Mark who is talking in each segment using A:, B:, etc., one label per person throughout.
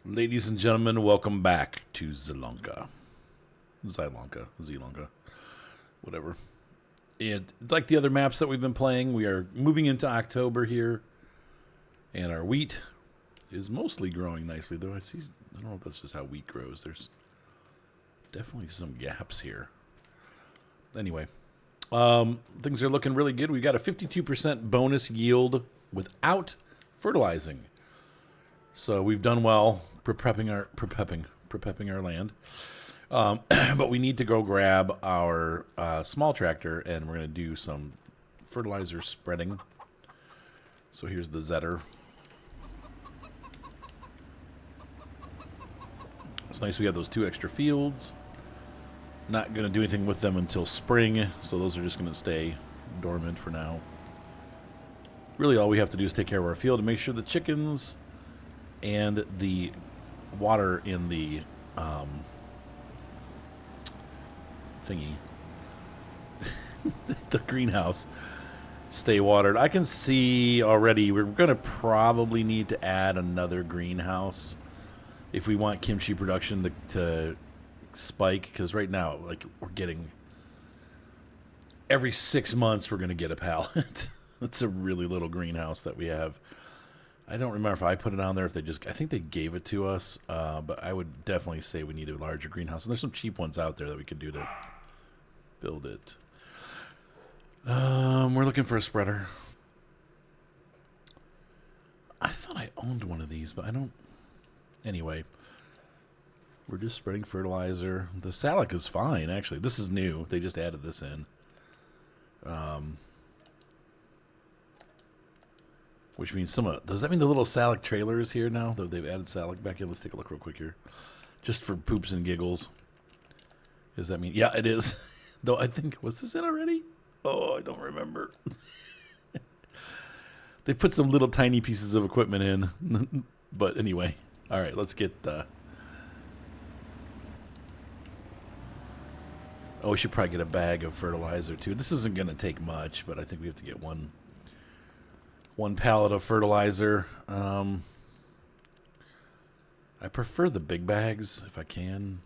A: Ladies and gentlemen, welcome back to Zielonka. Zielonka, whatever. And like the other maps that we've been playing, we are moving into October here, and our wheat is mostly growing nicely. Though I don't know if that's just how wheat grows. There's definitely some gaps here. Anyway, things are looking really good. We got a 52% bonus yield without fertilizing. So we've done well prepping our land. But we need to go grab our small tractor, and we're going to do some fertilizer spreading. So here's the Zetter. It's nice we have those 2 extra fields. Not going to do anything with them until spring, so those are just going to stay dormant for now. Really all we have to do is take care of our field and make sure the chickens and the water in the thingy, the greenhouse, stay watered. I can see already we're going to probably need to add another greenhouse if we want kimchi production to spike, because right now, like, we're getting every 6 months we're going to get a pallet. It's a really little greenhouse that we have. I don't remember if I put it on there, I think they gave it to us, but I would definitely say we need a larger greenhouse. And there's some cheap ones out there that we could do to build it. We're looking for a spreader. I thought I owned one of these, but I don't. Anyway, we're just spreading fertilizer. The Salic is fine, actually. This is new. They just added this in. Which means does that mean the little Salic trailer is here now? Though they've added Salic back in. Let's take a look real quick here. Just for poops and giggles. Does that mean? Yeah, it is. Though I think, was this in already? Oh, I don't remember. They put some little tiny pieces of equipment in. But anyway. All right, let's get... we should probably get a bag of fertilizer, too. This isn't going to take much, but I think we have to get one pallet of fertilizer. I prefer the big bags if I can.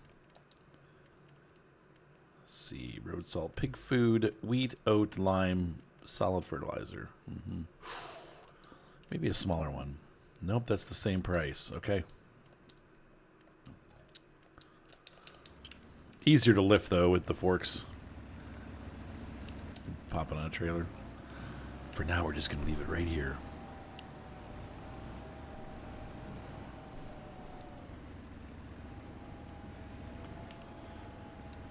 A: Let's see. Road salt, pig food, wheat, oat, lime, solid fertilizer. Maybe a smaller one. Nope, that's the same price. Okay. Easier to lift, though, with the forks. Pop it on a trailer. For now, we're just going to leave it right here.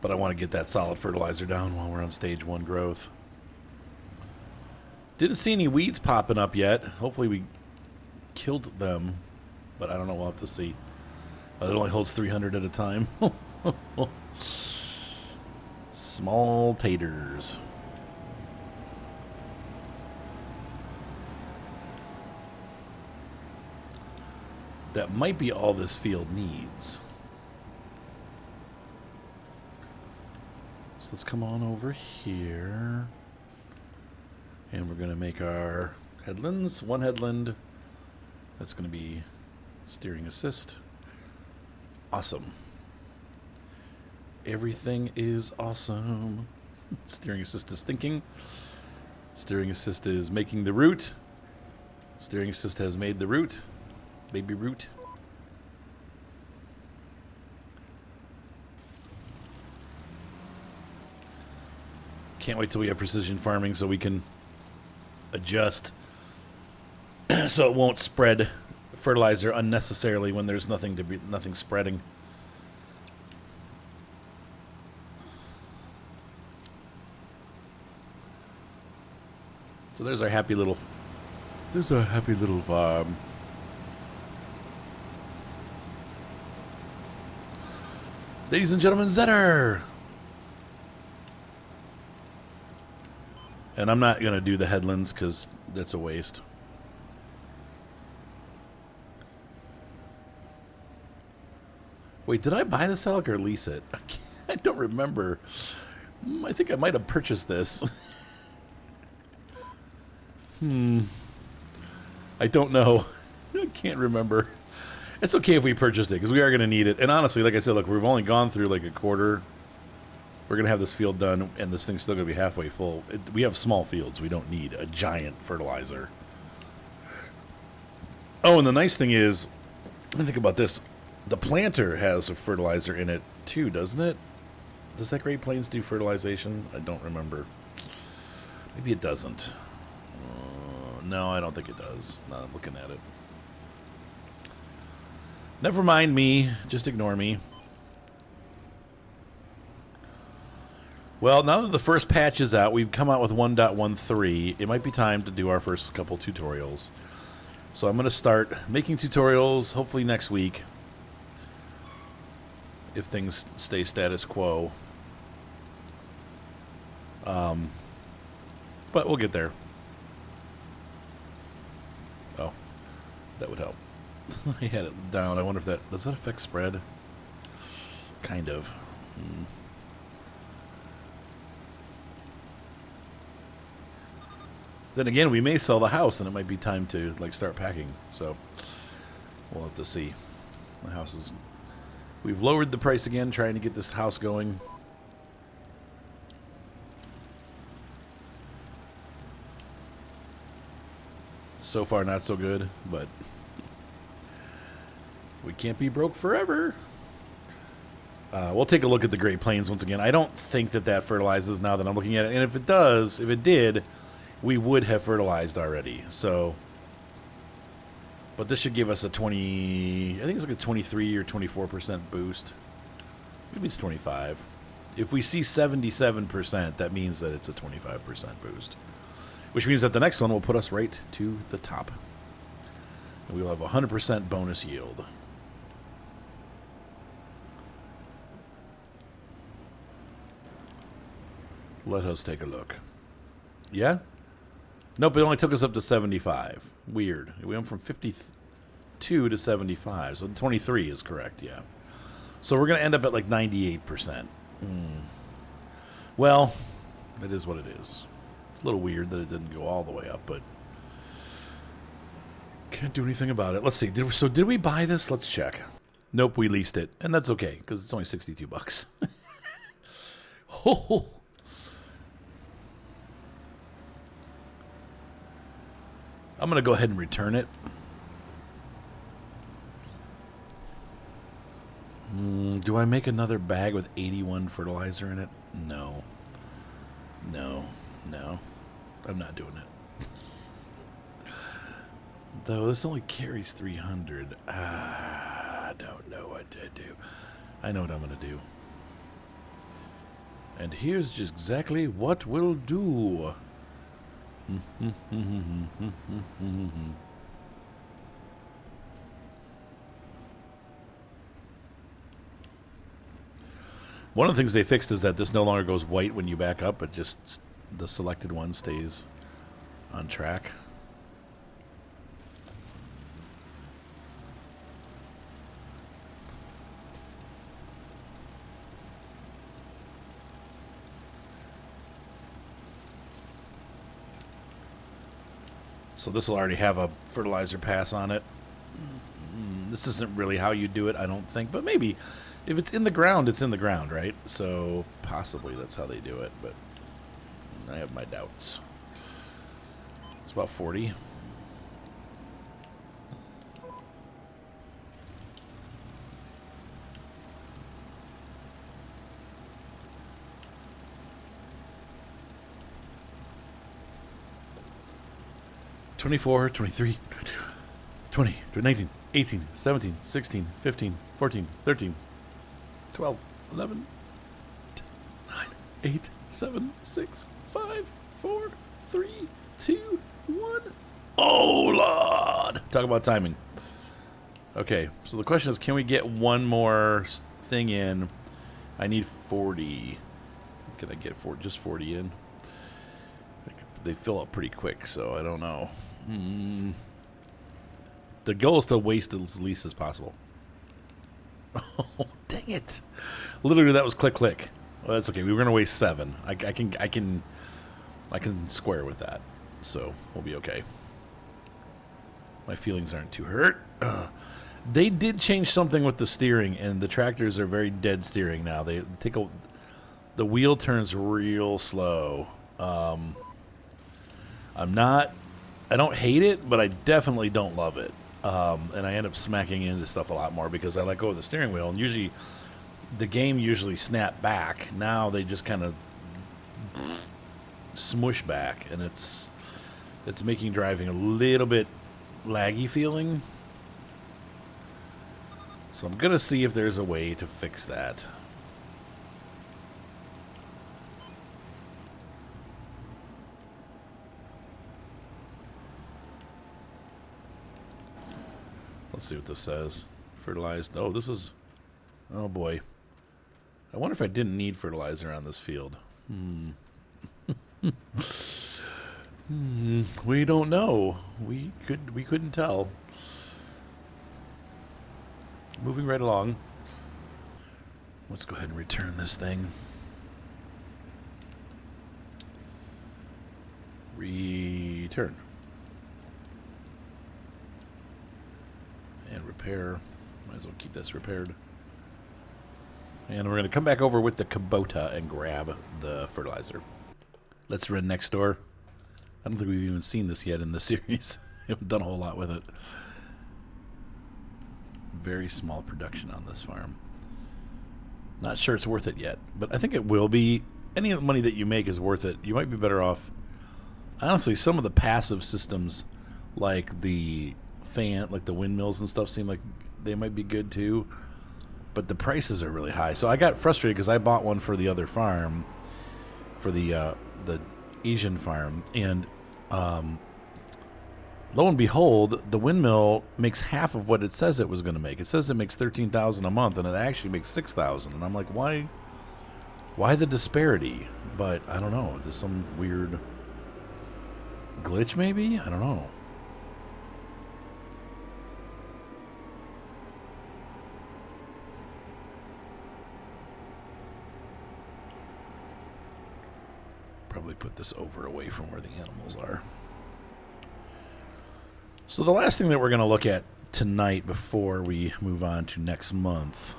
A: But I want to get that solid fertilizer down while we're on stage 1 growth. Didn't see any weeds popping up yet. Hopefully we killed them. But I don't know. We'll have to see. It only holds 300 at a time. Small taters. That might be all this field needs. So let's come on over here. And we're going to make our headlands. 1 headland. That's going to be steering assist. Awesome. Everything is awesome. Steering assist is thinking. Steering assist is making the route. Steering assist has made the route. Baby root. Can't wait till we have precision farming so we can adjust so it won't spread fertilizer unnecessarily when there's nothing spreading. So there's our happy little farm. Ladies and gentlemen, Zetter! And I'm not going to do the headlands because that's a waste. Wait, did I buy the Salic or lease it? I don't remember. I think I might have purchased this. I don't know. I can't remember. It's okay if we purchased it because we are going to need it. And honestly, like I said, look, we've only gone through like a quarter. We're going to have this field done, and this thing's still going to be halfway full. We have small fields. We don't need a giant fertilizer. Oh, and the nice thing is, let me think about this. The planter has a fertilizer in it too, doesn't it? Does that Great Plains do fertilization? I don't remember. Maybe it doesn't. No, I don't think it does. Not looking at it. Never mind me. Just ignore me. Well, now that the first patch is out, we've come out with 1.13. It might be time to do our first couple tutorials. So I'm going to start making tutorials hopefully next week. If things stay status quo. But we'll get there. Oh, that would help. I had it down. I wonder if that... Does that affect spread? Kind of. Then again, we may sell the house, and it might be time to like start packing. So we'll have to see. The house is... We've lowered the price again, trying to get this house going. So far, not so good, but we can't be broke forever. We'll take a look at the Great Plains once again. I don't think that fertilizes now that I'm looking at it. And if it does, if it did, we would have fertilized already. So, but this should give us a 20, I think it's like a 23 or 24% boost. Maybe it's 25. If we see 77%, that means that it's a 25% boost. Which means that the next one will put us right to the top. And we'll have 100% bonus yield. Let us take a look. Yeah? Nope, it only took us up to 75. Weird. We went from 52 to 75. So 23 is correct, yeah. So we're going to end up at like 98%. Well, that is what it is. It's a little weird that it didn't go all the way up, but can't do anything about it. Let's see. Did we buy this? Let's check. Nope, we leased it. And that's okay, because it's only 62 bucks. Oh. I'm going to go ahead and return it. Do I make another bag with 81 fertilizer in it? No. No. No. I'm not doing it. Though this only carries 300. I don't know what to do. I know what I'm going to do. And here's just exactly what we'll do. One of the things they fixed is that this no longer goes white when you back up, but just the selected one stays on track. So this will already have a fertilizer pass on it. This isn't really how you do it, I don't think, but maybe. If it's in the ground, it's in the ground, right? So possibly that's how they do it, but I have my doubts. It's about 40. $24, $23, $20, $19, $18, $17, $16, $15, $14, $13, $12, $11, $10, $9, $8, $7, $6, $5, $4, $3, $2, $1. Oh, Lord. Talk about timing. Okay, so the question is, can we get one more thing in? I need 40. Can I get just 40 in? They fill up pretty quick, so I don't know. The goal is to waste as least as possible. Oh, dang it. Literally, that was click, click. Well, that's okay. We were going to waste 7. I can square with that. So we'll be okay. My feelings aren't too hurt. They did change something with the steering, and the tractors are very dead steering now. They take the wheel turns real slow. I don't hate it, but I definitely don't love it. And I end up smacking into stuff a lot more because I let go of the steering wheel, and usually the game snap back. Now they just kind of smush back, and it's making driving a little bit laggy feeling. So I'm gonna see if there's a way to fix that. Let's see what this says. Fertilized. Oh, this is... Oh, boy. I wonder if I didn't need fertilizer on this field. We don't know. We couldn't tell. Moving right along. Let's go ahead and return this thing. Return. And repair. Might as well keep this repaired. And we're going to come back over with the Kubota and grab the fertilizer. Let's run next door. I don't think we've even seen this yet in the series. We haven't done a whole lot with it. Very small production on this farm. Not sure it's worth it yet, but I think it will be. Any of the money that you make is worth it. You might be better off. Honestly, some of the passive systems, like the like the windmills and stuff, seem like they might be good too. But the prices are really high. So I got frustrated because I bought one for the other farm, for the Asian farm, and lo and behold, the windmill makes half of what it says it was going to make. It says it makes $13,000 a month, and it actually makes $6,000. And I'm like, why the disparity? But I don't know. There's some weird glitch, maybe? I don't know. Probably put this over away from where the animals are. So the last thing that we're going to look at tonight before we move on to next month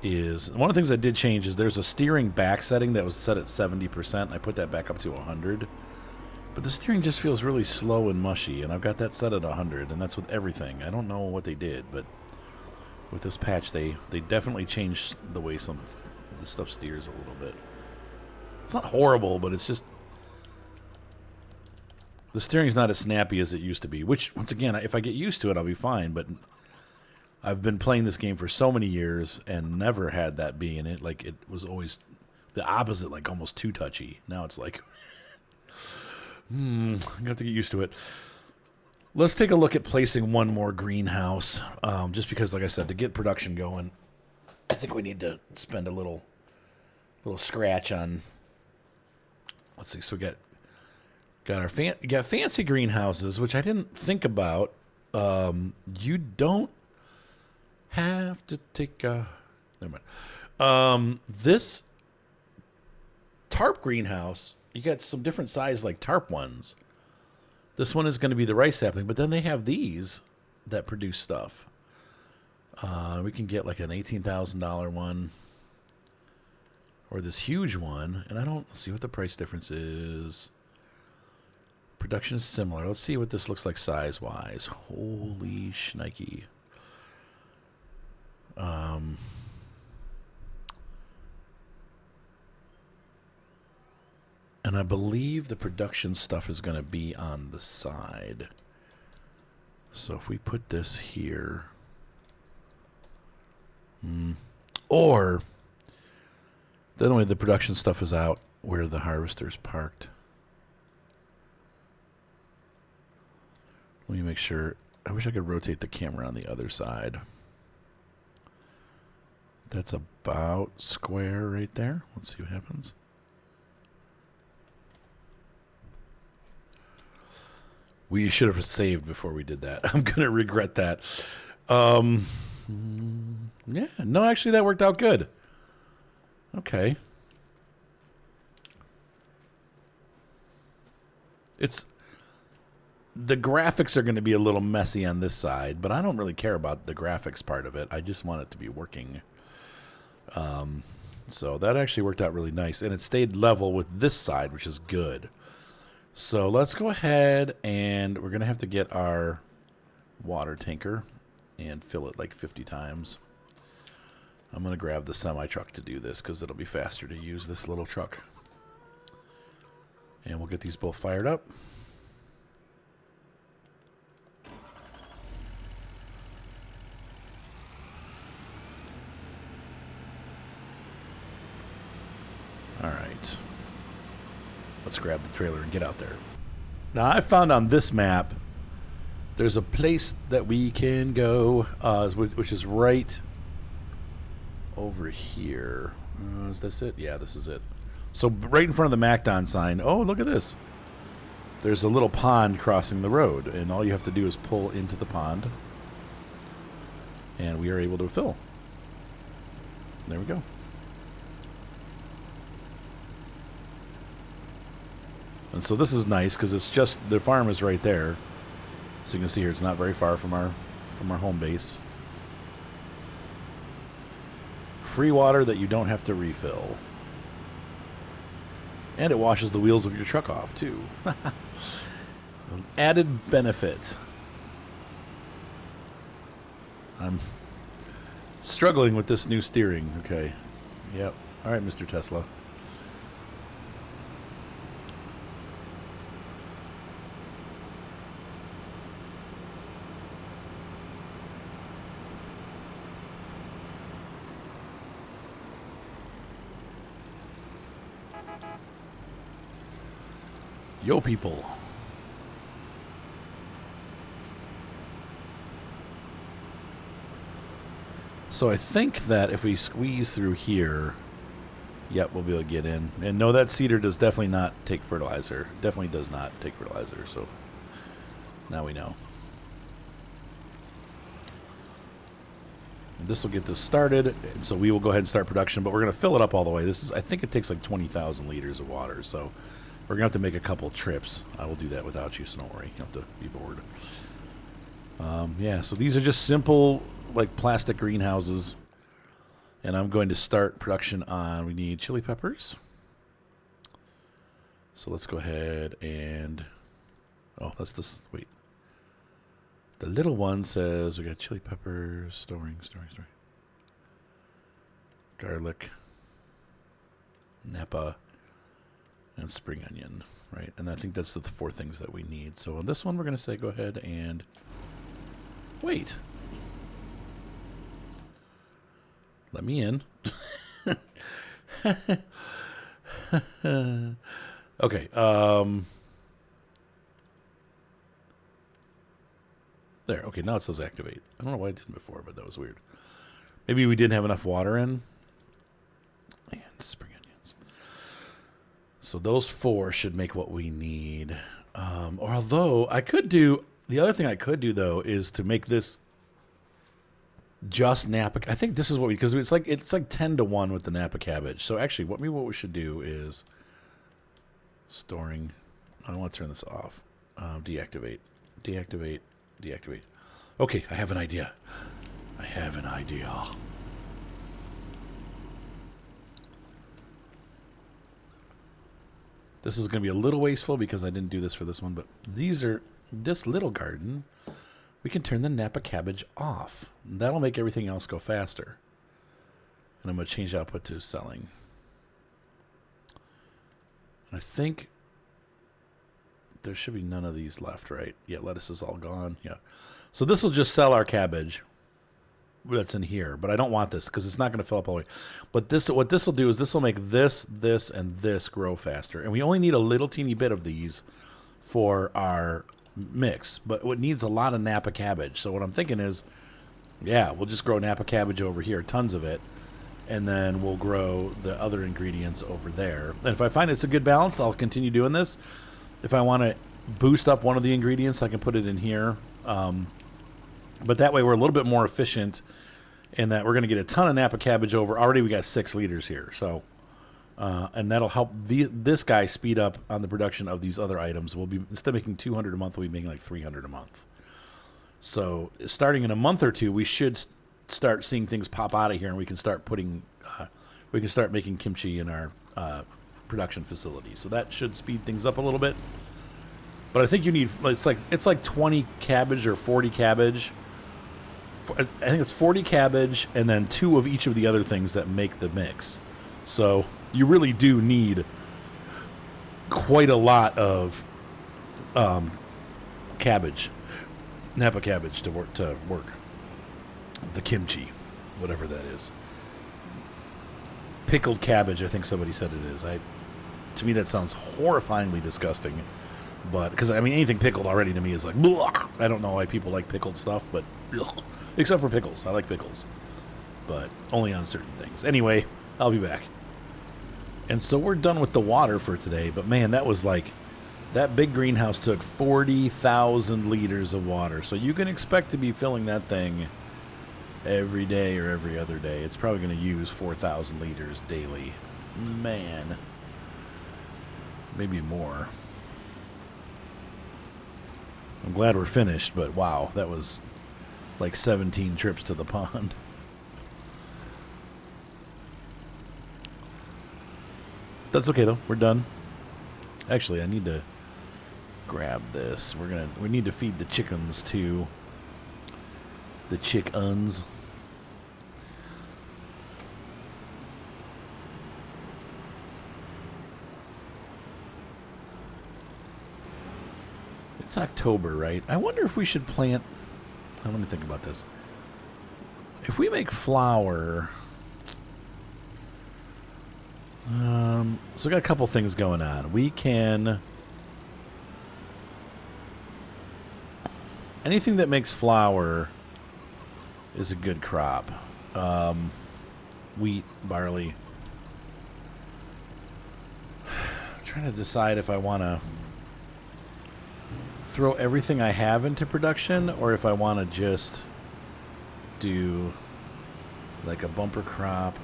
A: is, one of the things I did change is there's a steering back setting that was set at 70%. And I put that back up to 100. But the steering just feels really slow and mushy, and I've got that set at 100, and that's with everything. I don't know what they did, but with this patch, they definitely changed the way some the stuff steers a little bit. It's not horrible, but it's just... The steering's not as snappy as it used to be, which, once again, if I get used to it, I'll be fine, but I've been playing this game for so many years and never had that be in it. Like, it was always the opposite, like almost too touchy. Now it's like, I'm going to have to get used to it. Let's take a look at placing one more greenhouse, just because, like I said, to get production going, I think we need to spend a little scratch on... Let's see, so we got our fancy greenhouses, which I didn't think about. You don't have to take a... Never mind. This tarp greenhouse, you got some different size, like tarp ones. This one is going to be the rice sapling, but then they have these that produce stuff. We can get like an $18,000 one. Or this huge one, and let's see what the price difference is. Production is similar. Let's see what this looks like size-wise. Holy shnikey. And I believe the production stuff is going to be on the side. So if we put this here... Or... Then only the production stuff is out where the harvester's parked. Let me make sure. I wish I could rotate the camera on the other side. That's about square right there. Let's see what happens. We should have saved before we did that. I'm going to regret that. Yeah, no, actually that worked out good. Okay. the graphics are going to be a little messy on this side, but I don't really care about the graphics part of it. I just want it to be working. So that actually worked out really nice, and it stayed level with this side, which is good. So let's go ahead, and we're going to have to get our water tanker and fill it like 50 times. I'm going to grab the semi-truck to do this because it'll be faster to use this little truck. And we'll get these both fired up. All right. Let's grab the trailer and get out there. Now, I found on this map, there's a place that we can go, which is right over here. Is this it? Yeah, this is it. So right in front of the MacDon sign. Oh, look at this. There's a little pond crossing the road, and all you have to do is pull into the pond, and we are able to fill. There we go. And so this is nice because it's just the farm is right there. So you can see here it's not very far from our home base. Free water that you don't have to refill. And it washes the wheels of your truck off too. An added benefit. I'm struggling with this new steering. Okay. Yep. All right, Mr. Tesla. Yo, people. So I think that if we squeeze through here, yep, we'll be able to get in. And no, that seeder does definitely not take fertilizer. Definitely does not take fertilizer, so now we know. And this will get this started, and so we will go ahead and start production, but we're going to fill it up all the way. This is, I think it takes like 20,000 liters of water, so we're going to have to make a couple trips. I will do that without you, so don't worry. You don't have to be bored. Yeah, so these are just simple, like, plastic greenhouses. And I'm going to start production on, we need chili peppers. So let's go ahead and, oh, that's this, wait. The little one says we got chili peppers, storing. Garlic, Napa, and spring onion, right? And I think that's the 4 things that we need. So on this one, we're going to say go ahead and wait. Let me in. Okay. There. Okay, now it says activate. I don't know why it didn't before, but that was weird. Maybe we didn't have enough water in. And spring onions. So those 4 should make what we need. Although I could do, the other thing I could do though is to make this just Napa. I think this is what we, because it's like 10-to-1 with the Napa cabbage. So actually, what we should do is storing. I don't want to turn this off. Deactivate. Okay, I have an idea. This is going to be a little wasteful because I didn't do this for this one, but this little garden, we can turn the Napa cabbage off. That'll make everything else go faster. And I'm going to change output to selling. I think there should be none of these left, right? Yeah, lettuce is all gone. Yeah. So this will just sell our cabbage that's in here, but I don't want this because it's not going to fill up all the way. But what this will do is this will make this, and this grow faster. And we only need a little teeny bit of these for our mix, but it needs a lot of Napa cabbage. So what I'm thinking is, yeah, we'll just grow Napa cabbage over here, tons of it, and then we'll grow the other ingredients over there. And if I find it's a good balance, I'll continue doing this. If I want to boost up one of the ingredients, I can put it in here. But that way we're a little bit more efficient in that we're going to get a ton of Napa cabbage over. Already we got 6 liters here. So and that'll help this guy speed up on the production of these other items. We'll be, instead of making 200 a month, we'll be making like 300 a month. So starting in a month or two, we should start seeing things pop out of here, and we can start making kimchi in our production facility. So that should speed things up a little bit. But I think you need, it's like 20 cabbage or 40 cabbage. I think it's 40 cabbage and then 2 of each of the other things that make the mix. So you really do need quite a lot of cabbage, Napa cabbage to work the kimchi, whatever that is. Pickled cabbage, I think somebody said it is. To me, that sounds horrifyingly disgusting. But because I mean, anything pickled already to me is like, blech. I don't know why people like pickled stuff, but ugh. Except for pickles, I like pickles, but only on certain things. Anyway, I'll be back. And so we're done with the water for today. But man, that was like, that big greenhouse took 40,000 liters of water. So you can expect to be filling that thing every day or every other day. It's probably going to use 4,000 liters daily. Man, maybe more. I'm glad we're finished, but wow, that was like 17 trips to the pond. That's okay though. We're done. Actually, I need to grab this. We need to feed the chickens too. The chickens. It's October, right? I wonder if we should plant... Let me think about this. If we make flour... so we got a couple things going on. We can... Anything that makes flour is a good crop. Wheat, barley. I'm trying to decide if I want to throw everything I have into production or if I want to just do like a bumper crop.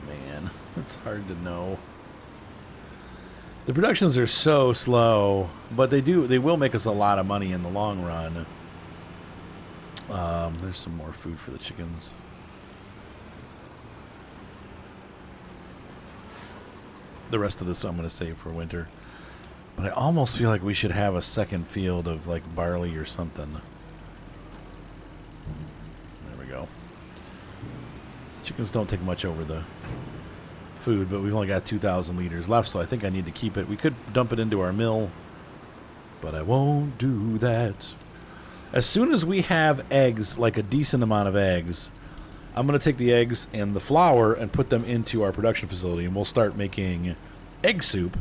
A: Man, it's hard to know. The productions are so slow, but they will make us a lot of money in the long run. There's some more food for the chickens. The rest of this I'm going to save for winter. But I almost feel like we should have a second field of like barley or something. There we go. Chickens don't take much over the food, but we've only got 2,000 liters left, so I think I need to keep it. We could dump it into our mill, but I won't do that. As soon as we have eggs, like a decent amount of eggs, I'm going to take the eggs and the flour and put them into our production facility, and we'll start making egg soup.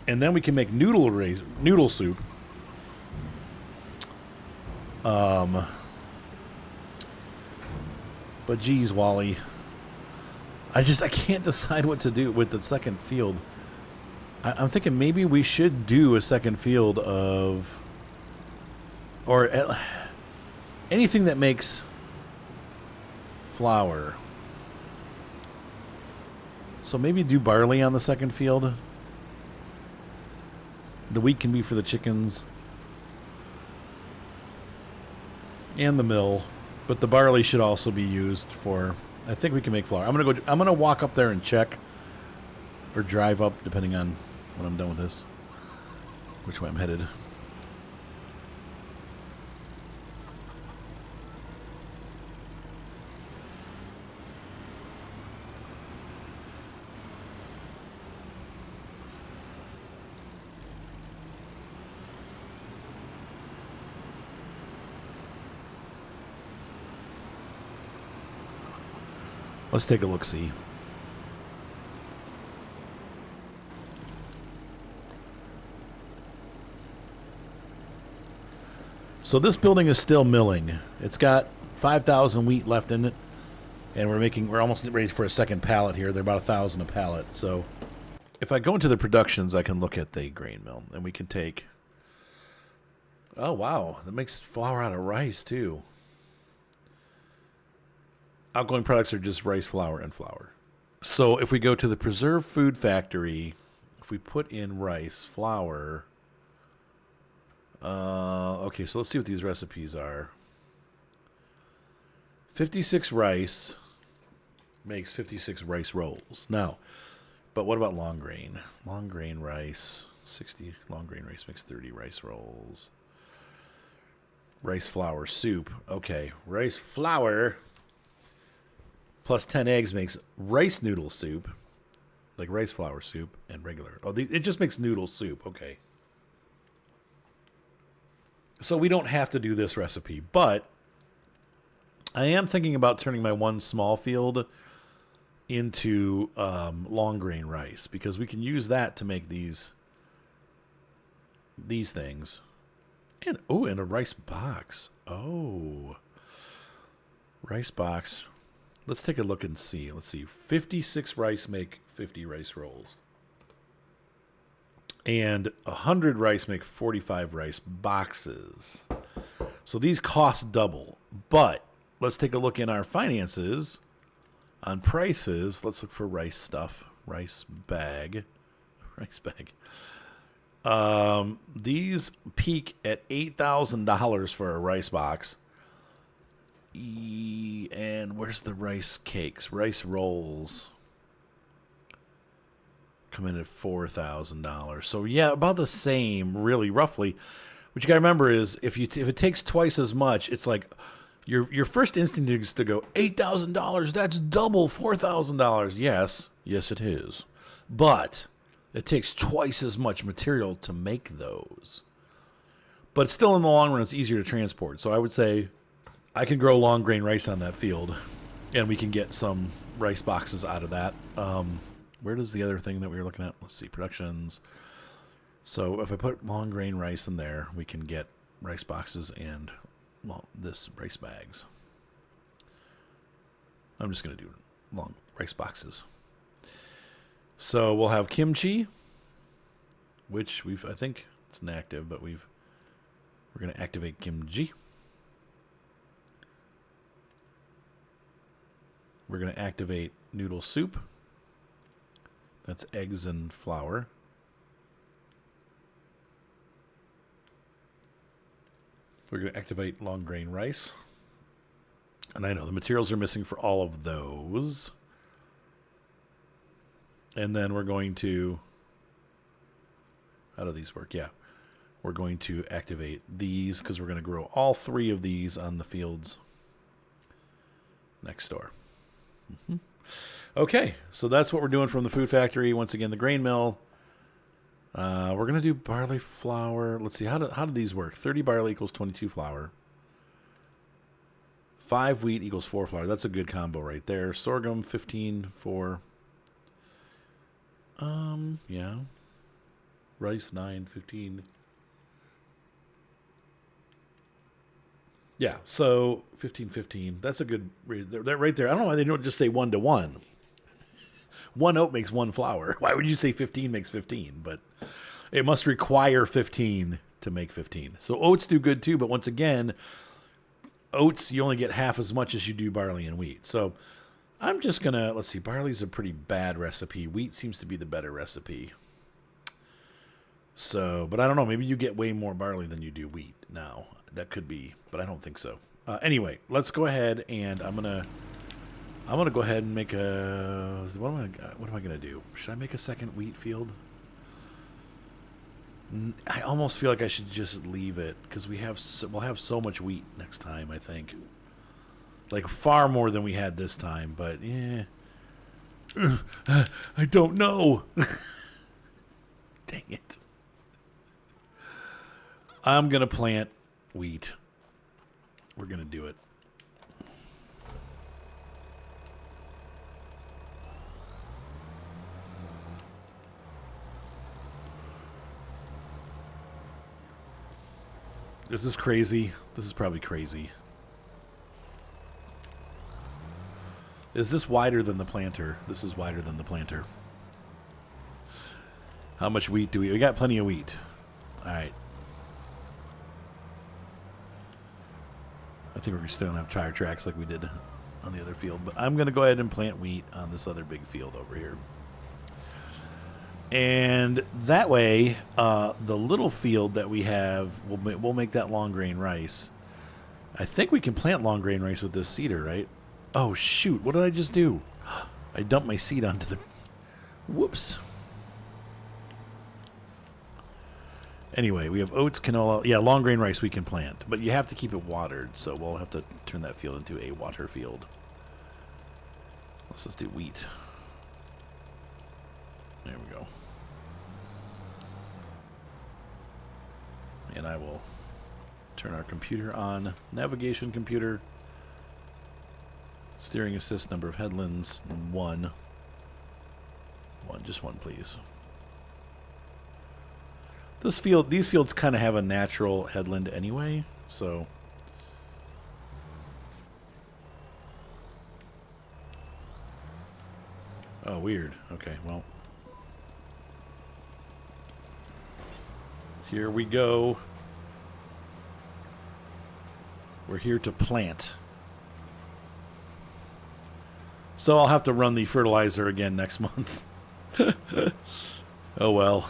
A: And then we can make noodle soup. But geez, Wally, I can't decide what to do with the second field. I'm thinking maybe we should do a second field of, or anything that makes flour. So maybe do barley on the second field. The wheat can be for the chickens and the mill, but the barley should also be used for. I think we can make flour. I'm gonna walk up there and check, or drive up, depending on when I'm done with this, which way I'm headed. Let's take a look-see. So this building is still milling. It's got 5,000 wheat left in it, and we're almost ready for a second pallet here. They're about 1,000 a pallet. So if I go into the productions, I can look at the grain mill, and we can take... Oh, wow. That makes flour out of rice, too. Outgoing products are just rice, flour, and flour. So if we go to the preserved food factory, if we put in rice, flour. Okay, so let's see what these recipes are. 56 rice makes 56 rice rolls. Now, but what about long grain? Long grain rice, 60 long grain rice makes 30 rice rolls. Rice flour soup. Okay, rice flour plus 10 eggs makes rice noodle soup, like rice flour soup and regular. Oh, it just makes noodle soup. Okay. So we don't have to do this recipe, but I am thinking about turning my one small field into long grain rice because we can use that to make these things. And and a rice box. Oh. Rice box. Let's take a look and see. Let's see. 56 rice make 50 rice rolls. And 100 rice make 45 rice boxes. So these cost double. But let's take a look in our finances on prices. Let's look for rice stuff. Rice bag. Rice bag. These peak at $8,000 for a rice box. And where's the rice cakes? Rice rolls come in at $4,000. So yeah, about the same, really, roughly. What you got to remember is if it takes twice as much, it's like your first instinct is to go $8,000. That's double $4,000. Yes, it is, but it takes twice as much material to make those. But still, in the long run, it's easier to transport. So I would say I can grow long grain rice on that field, and we can get some rice boxes out of that. Where does the other thing that we were looking at? Let's see, productions. So if I put long grain rice in there, we can get rice boxes and this rice bags. I'm just going to do long rice boxes. So we'll have kimchi, which I think it's inactive, but we're going to activate kimchi. We're going to activate noodle soup. That's eggs and flour. We're going to activate long grain rice. And I know the materials are missing for all of those. And then we're going to... How do these work? Yeah. We're going to activate these because we're going to grow all three of these on the fields next door. Mm-hmm. Okay, so that's what we're doing from the food factory. Once again, the grain mill. We're going to do barley flour. Let's see, how do these work? 30 barley equals 22 flour. 5 wheat equals 4 flour. That's a good combo right there. Sorghum, 15 for... yeah. Rice, 9, 15. Yeah, so 15, 15. That's a good... That right there. I don't know why they don't just say 1 to 1. 1 oat makes 1 flour. Why would you say 15 makes 15? But it must require 15 to make 15. So oats do good too, but once again, oats, you only get half as much as you do barley and wheat. So I'm just going to, let's see, barley's a pretty bad recipe. Wheat seems to be the better recipe. So, but I don't know, maybe you get way more barley than you do wheat now. That could be, but I don't think so. Anyway, let's go ahead and I'm gonna go ahead and make a... What am I gonna do? Should I make a second wheat field? I almost feel like I should just leave it because we'll have so much wheat next time. I think, like far more than we had this time. But yeah, I don't know. Dang it! I'm gonna plant wheat. We're gonna do it. Is this crazy? This is probably crazy. Is this wider than the planter? This is wider than the planter. How much wheat do we got? Plenty of wheat. All right. I think we're still gonna have tire tracks like we did on the other field. But I'm going to go ahead and plant wheat on this other big field over here. And that way, the little field that we have, we'll make that long grain rice. I think we can plant long grain rice with this seeder, right? Oh, shoot. What did I just do? I dumped my seed onto the... Whoops. Anyway, we have oats, canola. Yeah, long grain rice we can plant. But you have to keep it watered, so we'll have to turn that field into a water field. Let's do wheat. There we go. And I will turn our computer on. Navigation computer. Steering assist, number of headlands, 1. Just one, please. These fields kind of have a natural headland anyway, so... Oh, weird. Okay, well... Here we go. We're here to plant. So I'll have to run the fertilizer again next month. Oh well.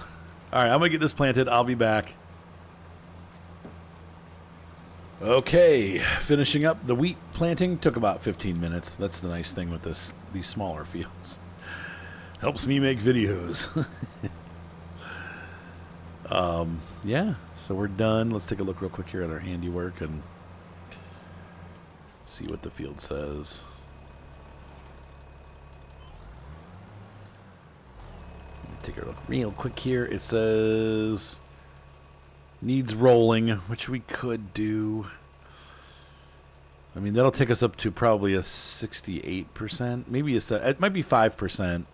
A: Alright, I'm going to get this planted. I'll be back. Okay, finishing up the wheat planting. Took about 15 minutes. That's the nice thing with these smaller fields. Helps me make videos. Yeah, so we're done. Let's take a look real quick here at our handiwork and see what the field says. Take a look real quick here. It says needs rolling, which we could do. I mean, that'll take us up to probably a 68%. Maybe it might be 5%.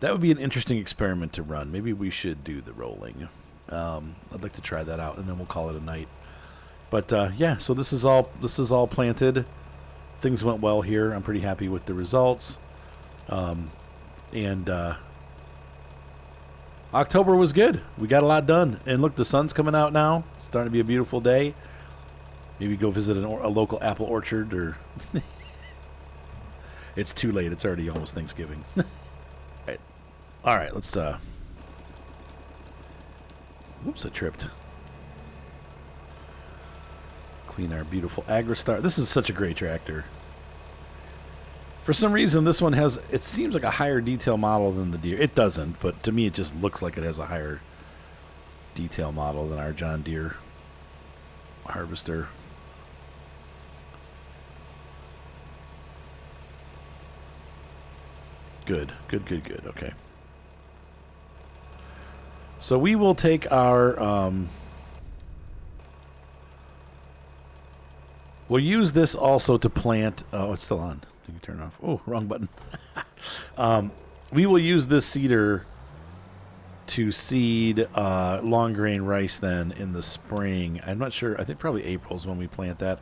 A: That would be an interesting experiment to run. Maybe we should do the rolling. I'd like to try that out, and then we'll call it a night. But yeah, so this is all planted. Things went well here. I'm pretty happy with the results. October was good. We got a lot done. And look, the sun's coming out now. It's starting to be a beautiful day. Maybe go visit a local apple orchard, or... It's too late. It's already almost Thanksgiving. All right, let's... Whoops, I tripped. Clean our beautiful AgriStar. This is such a great tractor. For some reason, this one has... It seems like a higher detail model than the Deere. It doesn't, but to me, it just looks like it has a higher detail model than our John Deere harvester. Good. Okay. So we will take our... we'll use this also to plant... Oh, it's still on. You can turn it off. Oh, wrong button. We will use this seeder to seed long grain rice then in the spring. I'm not sure. I think probably April is when we plant that.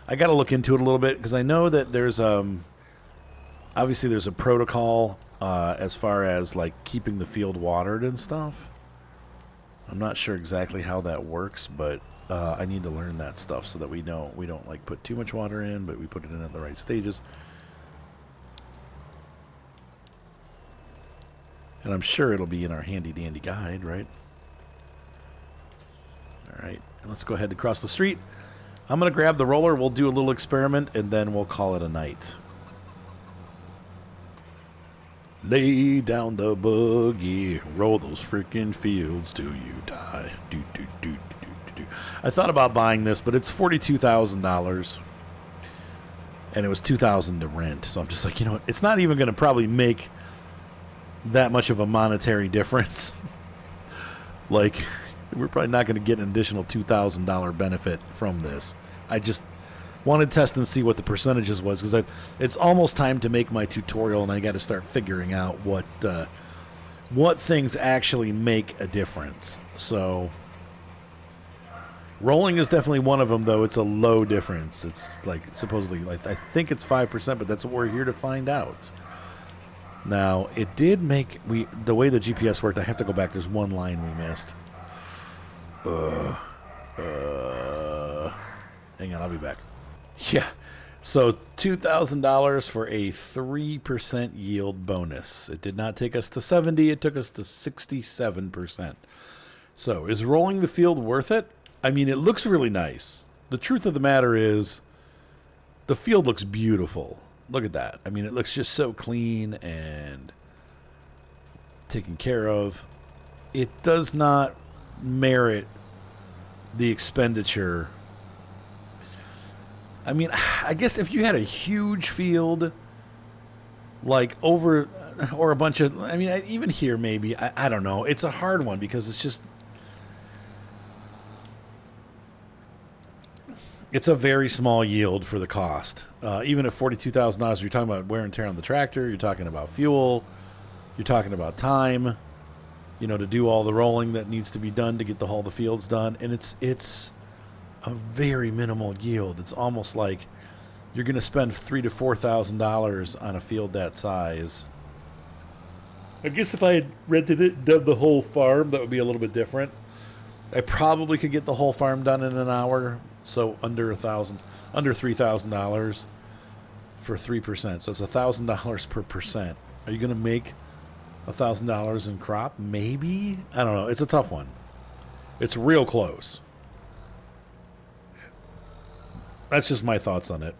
A: I got to look into it a little bit because I know that there's... obviously, there's a protocol as far as like keeping the field watered and stuff. I'm not sure exactly how that works, but I need to learn that stuff so that we don't like put too much water in, but we put it in at the right stages. And I'm sure it'll be in our handy dandy guide, right? All right, let's go ahead and cross the street. I'm gonna grab the roller. We'll do a little experiment, and then we'll call it a night. Lay down the buggy, roll those freaking fields till you die. I thought about buying this, but it's $42,000, and it was $2,000 to rent. So I'm just like, you know what? It's not even going to probably make that much of a monetary difference. Like, we're probably not going to get an additional $2,000 benefit from this. I just wanted to test and see what the percentages was, because it's almost time to make my tutorial, and I got to start figuring out what things actually make a difference. So rolling is definitely one of them, though. It's a low difference. It's like supposedly, like, I think it's 5%, but that's what we're here to find out. Now, it did make the way the GPS worked. I have to go back. There's one line we missed. Hang on, I'll be back. Yeah. So $2,000 for a 3% yield bonus. It did not take us to 70, it took us to 67%. So is rolling the field worth it? I mean, it looks really nice. The truth of the matter is the field looks beautiful. Look at that. I mean, it looks just so clean and taken care of. It does not merit the expenditure. I mean, I guess if you had a huge field, like over, or a bunch of, I mean, even here maybe, I don't know. It's a hard one because it's just, it's a very small yield for the cost. Even at $42,000, you're talking about wear and tear on the tractor, you're talking about fuel, you're talking about time, to do all the rolling that needs to be done to get all the fields done. And it's a very minimal yield. It's almost like you're going to spend $3,000 to $4,000 on a field that size. I guess if I had rented it and done the whole farm, that would be a little bit different. I probably could get the whole farm done in an hour, so under $3,000 for 3%. So it's $1,000 per percent. Are you going to make $1,000 in crop? Maybe. I don't know. It's a tough one. It's real close. That's just my thoughts on it.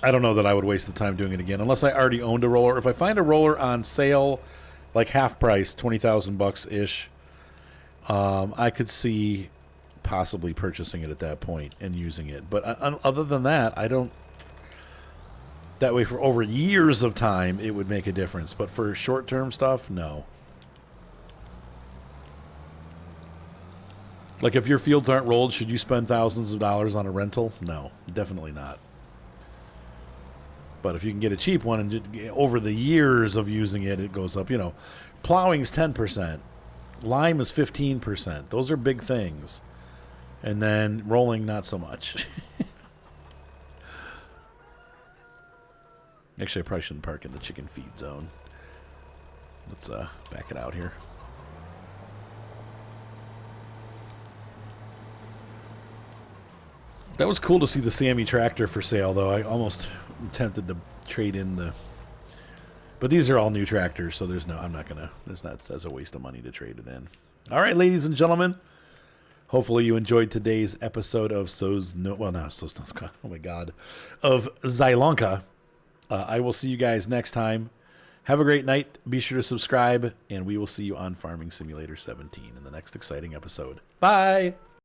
A: I don't know that I would waste the time doing it again unless I already owned a roller. If I find a roller on sale, like half price, $20,000 ish, I could see possibly purchasing it at that point and using it. But other than that, I don't. That way, for over years of time, it would make a difference. But for short-term stuff, no. Like, if your fields aren't rolled, should you spend thousands of dollars on a rental? No, definitely not. But if you can get a cheap one, and over the years of using it, it goes up. Plowing is 10%. Lime is 15%. Those are big things. And then rolling, not so much. Actually, I probably shouldn't park in the chicken feed zone. Let's back it out here. That was cool to see the Sammy tractor for sale, though. I almost tempted to trade in the... But these are all new tractors, so I'm not going to... That's a waste of money to trade it in. All right, ladies and gentlemen. Hopefully you enjoyed today's episode of Zielonka. Of Zielonka. I will see you guys next time. Have a great night. Be sure to subscribe, and we will see you on Farming Simulator 17 in the next exciting episode. Bye!